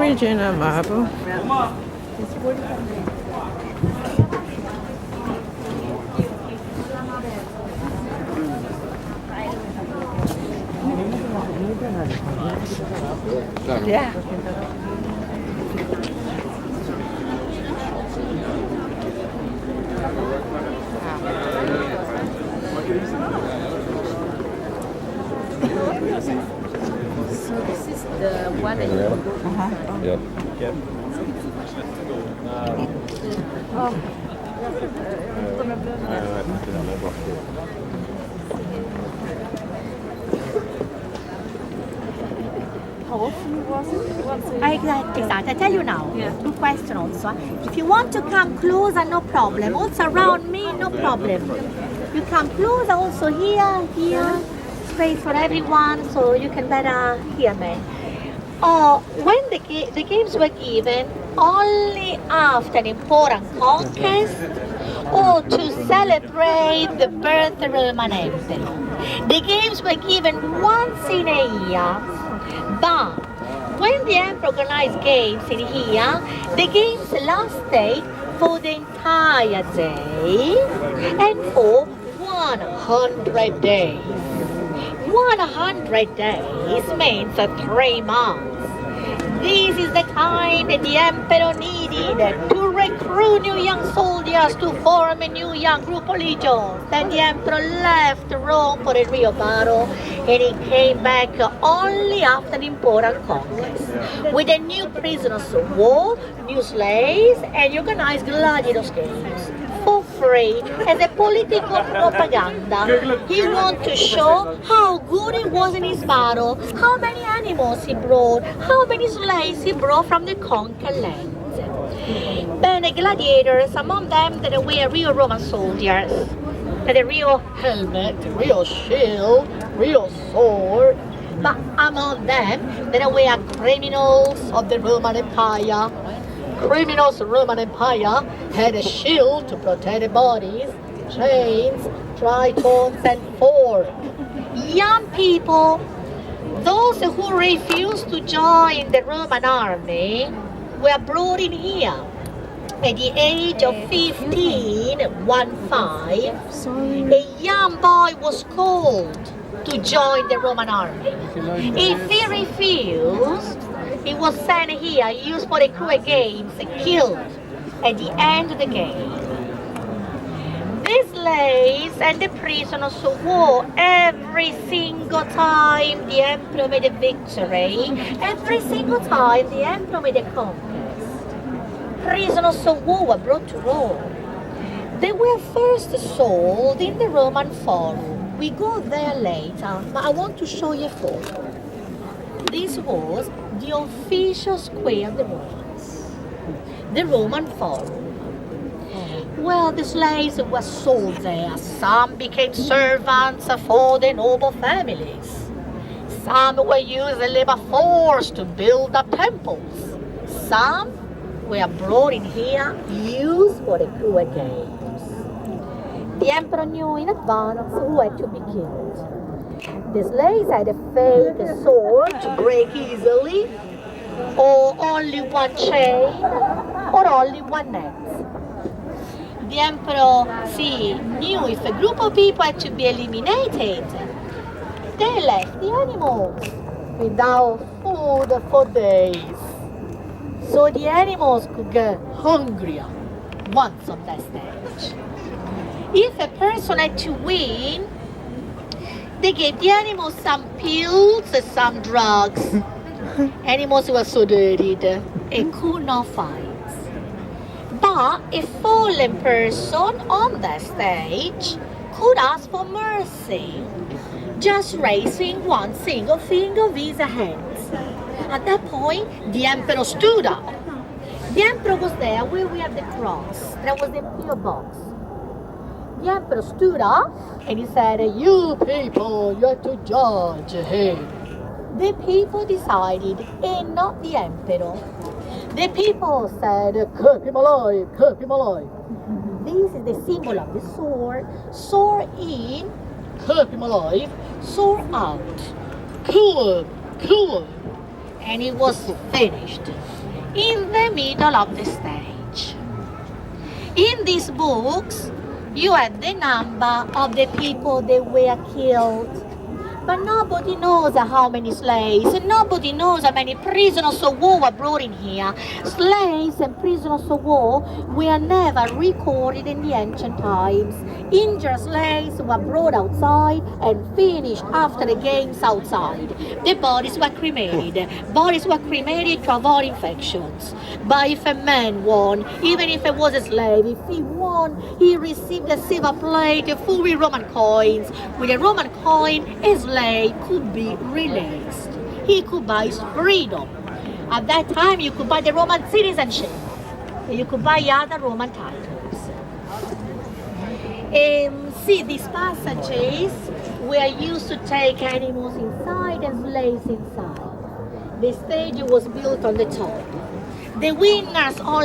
Regina Marble. Yeah. So this is the one that you... Yep. How often was it? Once a Exactly. I tell you now. Yeah. Good question also. If you want to come closer, no problem. Also around me, no problem. You come closer also here, space for everyone, so you can better hear me. When the games were given only after an important conquest or to celebrate the birth of Roman Emperor. The games were given once in a year, but when the emperor organized games in here, the games lasted for the entire day and for 100 days. 100 days means 3 months. This is the time that the emperor needed to recruit new young soldiers to form a new young group of legions. Then the emperor left Rome for a real battle and he came back only after an important conquest with a new prisoners of war, new slaves, and organized gladiators games. For free as a political propaganda. He wanted to show how good he was in his battle, how many animals he brought, how many slaves he brought from the conquered land. Then the gladiators, among them that were real Roman soldiers, had a real helmet, real shield, real sword, but among them there were criminals of the Roman Empire. Criminals of the Roman Empire had a shield to protect their bodies, chains, tritons, and forks. Young people, those who refused to join the Roman army, were brought in here. At the age of 15, a young boy was called to join the Roman army. If he refused, he was sent here, used for the cruel games, and killed at the end of the game. The slaves and the prisoners of war, every single time the emperor made a victory, every single time the emperor made a conquest, prisoners of war were brought to Rome. They were first sold in the Roman Forum. We go there later, but I want to show you a photo. This was the official square of the Romans, the Roman Forum. Well, the slaves were sold there. Some became servants for the noble families. Some were used as labor force to build up temples. Some were brought in here, used for the cruel games. The emperor knew in advance who had to be killed. The slaves had a fake sword to break easily, or only one chain, or only one net. The emperor, knew if a group of people had to be eliminated, they left the animals without food for days. So the animals could get hungrier once on that stage. If a person had to win, they gave the animals some pills and some drugs. Animals were sedated and could not fight. But a fallen person on that stage could ask for mercy, just raising one single finger of his hands. At that point, the emperor stood up. The emperor was there where we have the cross. There was a pillar box. The emperor stood up and he said, "You people, you have to judge him." The people decided, and not the emperor. The people said, "Keep him alive, keep him alive." This is the symbol of the sword. Sword in, keep him alive. Sword out, kill him, kill him. And it was finished. in the middle of the stage. In these books, you had the number of the people that were killed. But nobody knows how many slaves, and nobody knows how many prisoners of war were brought in here. Slaves and prisoners of war were never recorded in the ancient times. Injured slaves were brought outside and finished after the games outside. The bodies were cremated. Bodies were cremated to avoid infections. But if a man won, even if it was a slave, if he won, he received a silver plate full with Roman coins. With a Roman coin, a slave could be released. He could buy his freedom. At that time, you could buy the Roman citizenship. You could buy other Roman titles. See, these passages were used to take animals inside and slaves inside. The stage was built on the top. The winners all